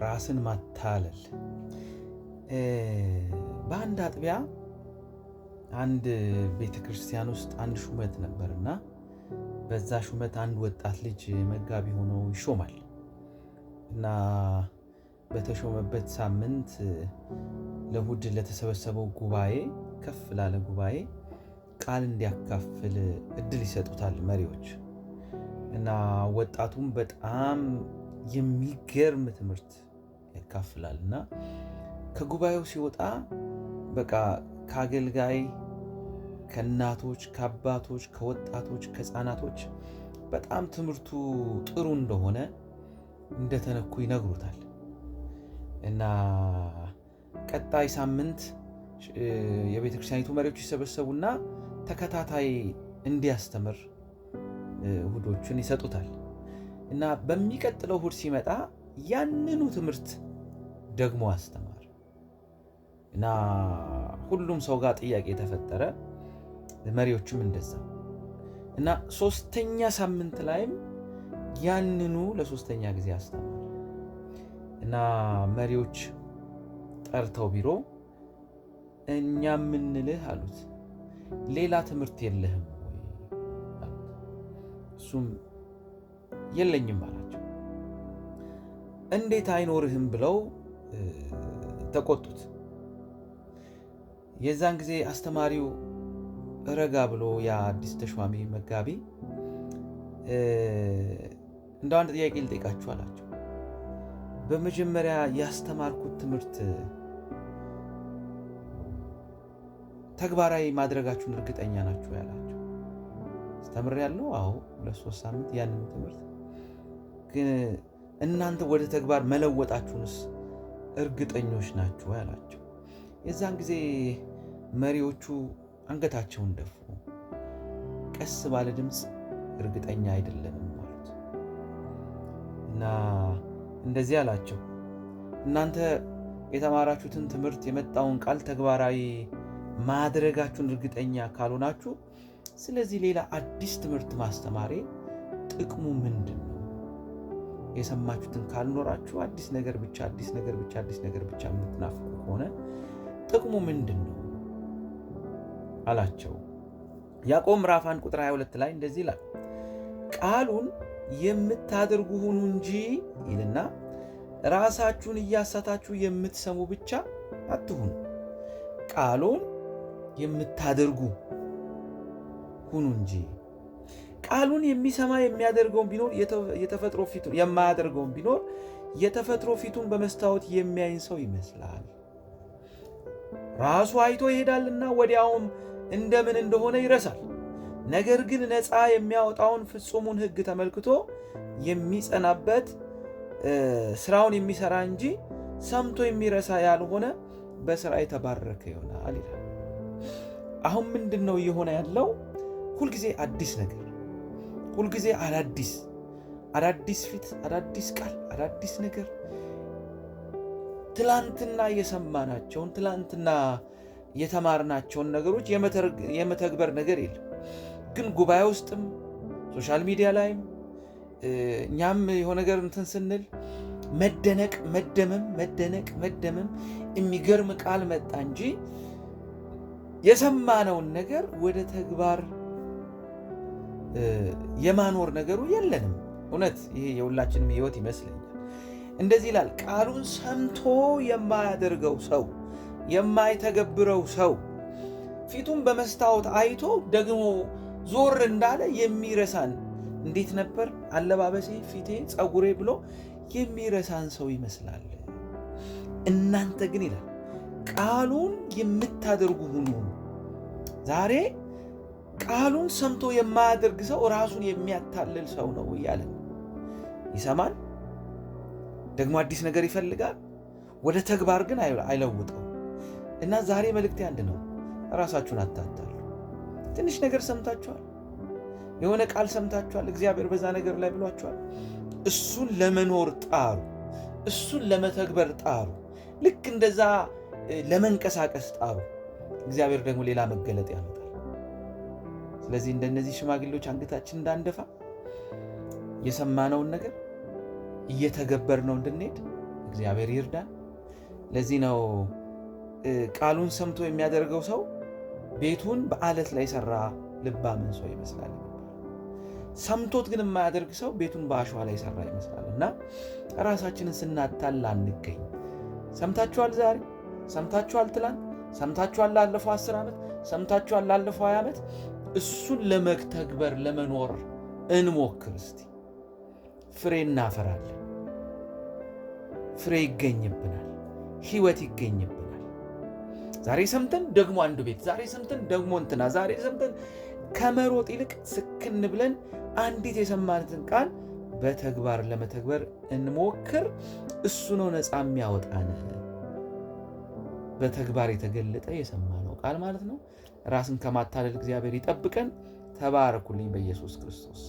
ራስን ማታለል። በአንድ አጥቢያ አንድ ቤተክርስቲያን ውስጥ አንድ ሹመት ነበርና በዛ ሹመት አንድ ወጣት ልጅ መጋቢ ሆኖ ይሾማል እና በተሾመበት ሳምንት ለእሑድ ለተሰበሰበው ጉባኤ ከፍ ላለ ጉባኤ ቃል እንዲያካፍል እድል ይሰጡታል መሪዎች እና ወጣቱም በጣም የሚገርም ትምህርት ያካፍላል እና ከጉባኤው ሲወጣ በቃ ከአገልጋይ ከእናቶች ከአባቶች ከወጣቶች ከሕፃናቶች በጣም ትምህርቱ ጥሩ እንደሆነ እንደተነኩ ይነግሩታል እና ቀጣይ ሳምንት የቤተክርስቲያኒቱ መሪዎች ይሰበሰቡና ተከታታይ እንዲያስተምር እሑዶችን ይሰጡታል እና በሚቀጥለው እሑድ ሲመጣ ያንኑ ትምህርት ደግሞ አስተማር እና ሁሉም ሰው ጋር ጥያቄ ተፈጠረ። መሪዎችም እንደዛ እና ሶስተኛ ሳምንት ላይም ያንኑ ለሶስተኛ ጊዜ አስተማር እና መሪዎች ጠርተው ቢሮ እኛ ምንልህ አሉት፣ ሌላ ትምህርት የለህም ወይ? እሱም የለኝም አላቸው። እንዴት አይኖርህም ብለው ተቆጡት። የዛን ጊዜ አስተማሪው ረጋ ብሎ ያ አዲስ ተሿሚ መጋቢ እንደው አንድ ጥያቄ ልጠይቃችሁ አላቸው። በመጀመሪያ ያስተማርኩት ትምህርት ተግባራዊ ማድረጋችሁን እርግጠኛ ናችሁ ያላቸው። አስተምሬያለሁ፣ አዎ 2-3 ሳምንት ያንን ትምህርት ግን እናንተ ወደ ተግባር መለወጣችሁንስ እርግጠኞች ናችሁ ያላቸው። የዛን ጊዜ መሪዎቹ አንገታቸውን ደፉ። ቀስ ባለ ድምፅ እርግጠኛ አይደለንም ማለት እና እንደዚህ አላቸው፣ እናንተ የተማራችሁትን ትምህርት የመጣውን ቃል ተግባራዊ ማድረጋችሁን እርግጠኛ ካልሆናችሁ ስለዚህ ሌላ አዲስ ትምህርት ማስተማሬ ጥቅሙ ምንድን ነው? የሰማችሁትን ካልኖራችሁ አዲስ ነገር ብቻ የምትናፍቁ ከሆነ ጥቅሙ ምንድን ነው አላቸው። ያዕቆብ ምዕራፍ 1 ቁጥር 22 ላይ እንደዚህ ይላል፣ ቃሉን የምታደርጉ ሁኑ እንጂ ይልና ራሳችሁን እያሳታችሁ የምትሰሙ ብቻ አትሁኑ። ቃሉን የምታደርጉ ሁኑ እንጂ። ቃሉን የሚሰማ የሚያደርገውን ቢኖር የተፈጥሮ ፊቱን የማያደርገውን ቢኖር የተፈጥሮ ፊቱን በመስታወት የሚያይን ሰው ይመስላል። ራሱ አይቶ ይሄዳልና ወዲያውም እንደምን እንደሆነ ይረሳል። ነገር ግን ነፃ የሚያወጣውን ፍጹሙን ሕግ ተመልክቶ የሚጸናበት ስራውን የሚሰራ እንጂ ሰምቶ የሚረሳ ያልሆነ በስራ የተባረከ ይሆናል ይላል። አሁን ምንድን ነው እየሆነ ያለው? ሁልጊዜ አዲስ ነገር፣ ሁልጊዜ አዳዲስ ፊት፣ አዳዲስ ቃል፣ አዳዲስ ነገር። ትላንትና የሰማናቸውን ትላንትና የተማርናቸውን ነገሮች የመተግበር ነገር የለም። ግን ጉባኤ ውስጥም ሶሻል ሚዲያ ላይም እኛም የሆነ ነገር እንትን ስንል መደነቅ መደመም የሚገርም ቃል መጣ እንጂ የሰማነውን ነገር ወደ ተግባር የማኖር ነገሩ የለንም። እውነት ይሄ የሁላችንም ህይወት ይመስለኛል። እንደዚህ ይላል፣ ቃሉን ሰምቶ የማያደርገው ሰው፣ የማይተገብረው ሰው ፊቱን በመስታወት አይቶ ደግሞ ዞር እንዳለ የሚረሳን፣ እንዴት ነበር አለባበሴ፣ ፊቴ፣ ፀጉሬ ብሎ የሚረሳን ሰው ይመስላል። እናንተ ግን ይላል ቃሉን የምታደርጉ ሁኑ። ዛሬ ቃሉን ሰምቶ የማያደርግ ሰው ራሱን የሚያታልል ሰው ነው እያለ ይሰማል፣ ደግሞ አዲስ ነገር ይፈልጋል፣ ወደ ተግባር ግን አይለውጠው። እና ዛሬ መልእክቴ አንድ ነው፣ ራሳችሁን አታታሉ። ትንሽ ነገር ሰምታችኋል፣ የሆነ ቃል ሰምታችኋል፣ እግዚአብሔር በዛ ነገር ላይ ብሏችኋል። እሱን ለመኖር ጣሩ፣ እሱን ለመተግበር ጣሩ፣ ልክ እንደዛ ለመንቀሳቀስ ጣሩ። እግዚአብሔር ደግሞ ሌላ መገለጥ ያመጣል። ስለዚህ እንደነዚህ ሽማግሌዎች አንገታችን እንዳንደፋ የሰማነውን ነገር እየተገበርነው እንድንሄድ እግዚአብሔር ይርዳን። ለዚህ ነው ቃሉን ሰምቶ የሚያደርገው ሰው ቤቱን በአለት ላይ ሰራ ልባምን ሰው ይመስላል። ሰምቶት ግን የማያደርግ ሰው ቤቱን በአሸዋ ላይ ሰራ ይመስላል። እና ራሳችንን ስናታል አንገኝ። ሰምታችኋል፣ ዛሬ ሰምታችኋል፣ ትላንት ሰምታችኋል፣ ላለፈው 10 ዓመት ሰምታችኋል፣ ላለፈው 20 ዓመት። እሱን ለመተግበር ለመኖር እንሞክር እስቲ። ፍሬ እናፈራለን። ፍሬ ይገኝብናል፣ ህይወት ይገኝብናል። ዛሬ ሰምተን ደግሞ አንዱ ቤት፣ ዛሬ ሰምተን ደግሞ እንትና፣ ዛሬ ሰምተን ከመሮጥ ይልቅ ስክን ብለን አንዲት የሰማነትን ቃል በተግባር ለመተግበር እንሞክር። እሱ ነው ነፃ የሚያወጣን። በተግባር የተገለጠ የሰማነው ቃል ማለት ነው። ራስን ከማታለል እግዚአብሔር ይጠብቀን። ተባረኩልኝ በኢየሱስ ክርስቶስ።